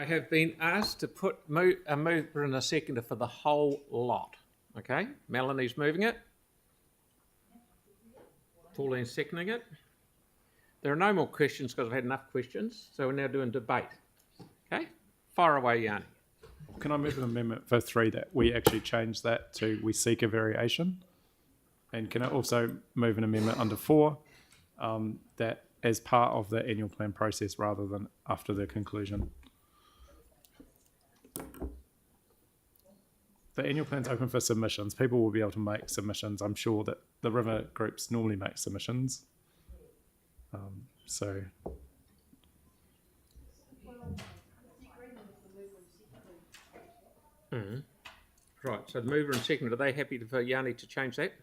I have been asked to put a mover and a seconder for the whole lot. Okay, Melanie's moving it. Pauline's seconding it. There are no more questions because I've had enough questions, so we're now doing debate. Okay, fire away, Yanni. Can I move an amendment for 3 that we actually change that to we seek a variation? And can I also move an amendment under 4 that as part of the annual plan process rather than after the conclusion? The annual plan's open for submissions. People will be able to make submissions. I'm sure that the river groups normally make submissions. So Right, so the mover and seconder, are they happy for Yanni to change that?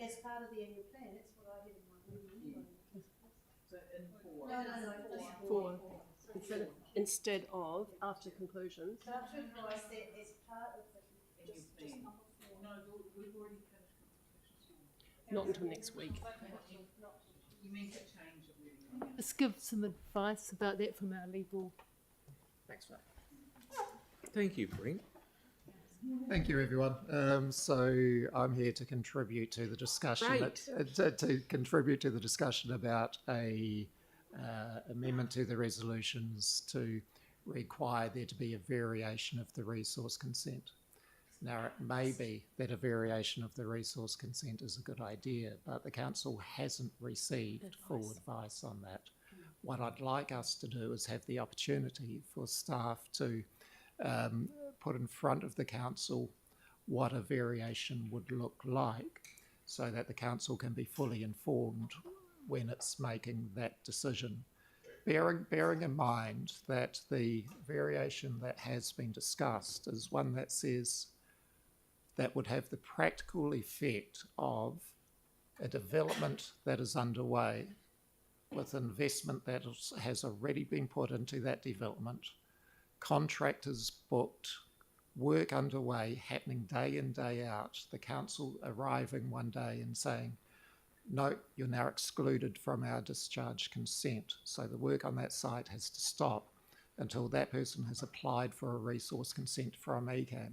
As part of the annual plan, that's what I had in my meeting. Four. Instead of after conclusions. So to advise that as part of the, Not until next week. Let's give some advice about that from our legal. Thanks, mate. Thank you, Brent. Thank you, everyone. So I'm here to contribute to the discussion. To contribute to the discussion about a amendment to the resolutions to require there to be a variation of the resource consent. Now, it may be that a variation of the resource consent is a good idea, but the council hasn't received full advice on that. What I'd like us to do is have the opportunity for staff to put in front of the council what a variation would look like so that the council can be fully informed when it's making that decision. Bearing in mind that the variation that has been discussed is one that says that would have the practical effect of a development that is underway with investment that has already been put into that development, contractors booked, work underway, happening day in, day out, the council arriving one day and saying, no, you're now excluded from our discharge consent. So the work on that site has to stop until that person has applied for a resource consent from ECAN.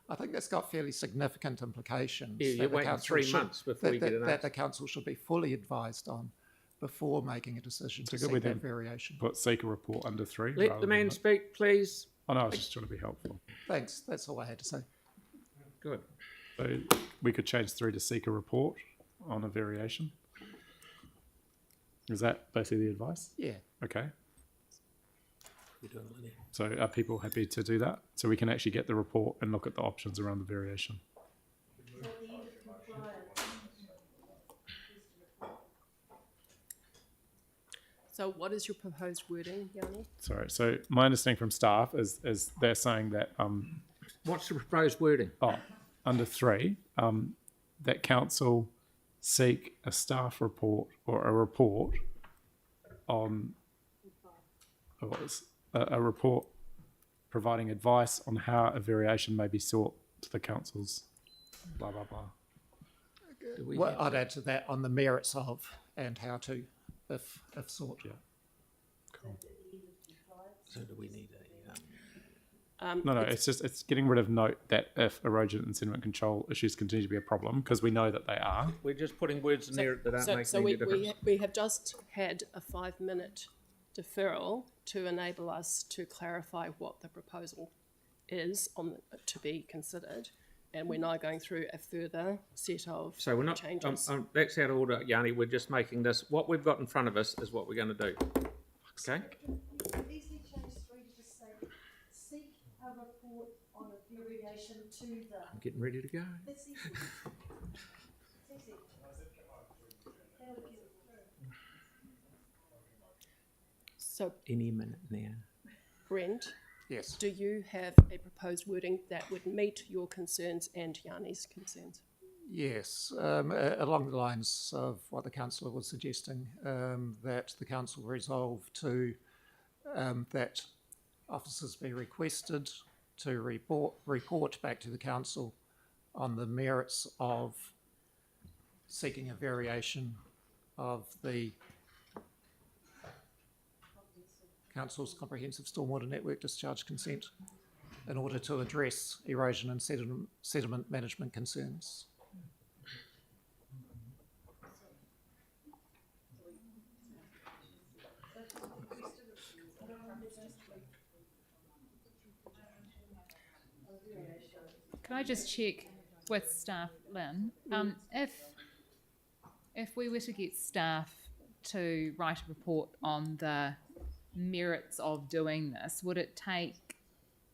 I think that's got fairly significant implications. Yeah, you're waiting 3 months before you get an answer. That the council should be fully advised on before making a decision to seek that variation. Put seek a report under 3. Let the man speak, please. Oh no, I was just trying to be helpful. Thanks, that's all I had to say. Good. So we could change 3 to seek a report on a variation. Is that basically the advice? Yeah. Okay. So are people happy to do that? So we can actually get the report and look at the options around the variation. So what is your proposed wording, Yanni? Sorry. So my understanding from staff is they're saying that What's the proposed wording? under 3, that council seek a staff report or a report on a report providing advice on how a variation may be sought to the council's blah blah blah. Well, I'd add to that on the merits of and how to, if sought. Yeah. Cool. So do we need No, it's getting rid of note that if erosion and sediment control issues continue to be a problem, because we know that they are. We're just putting words in there that aren't making any difference. We have just had a 5-minute deferral to enable us to clarify what the proposal is to be considered, and we're now going through a further set of So we're not, changes. that's out of order, Yanni. We're just making this, what we've got in front of us is what we're going to do. Okay? easily change 3 to just say, seek a report on a variation to the. I'm getting ready to go. That's easy. It's easy. That would get it through. So, Any minute now. Brent, Yes. do you have a proposed wording that would meet your concerns and Yanni's concerns? Yes, along the lines of what the councillor was suggesting, that the council resolve to that officers be requested to report back to the council on the merits of seeking a variation of the Council's comprehensive stormwater network discharge consent in order to address erosion and sediment management concerns. Can I just check with staff, Lynn? If we were to get staff to write a report on the merits of doing this, would it take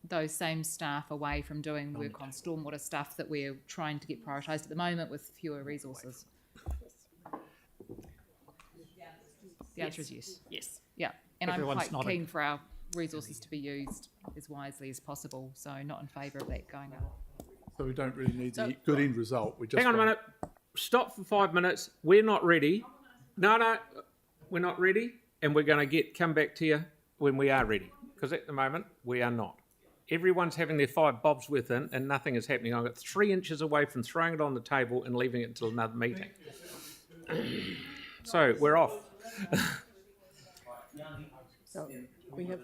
those same staff away from doing work on stormwater stuff that we're trying to get prioritised at the moment with fewer resources? The answer is yes. Yes. Yeah, and Everyone's I'm quite nodding. keen for our resources to be used as wisely as possible, so not in favour of that going up. So we don't really need the good end result. We just Hang on a want- minute. Stop for 5 minutes. We're not ready. No, we're not ready, and we're going to come back to you when we are ready. Because at the moment we are not. Everyone's having their 5 bobs with it, and nothing is happening. I got 3 inches away from throwing it on the table and leaving it until another meeting. So we're off. We have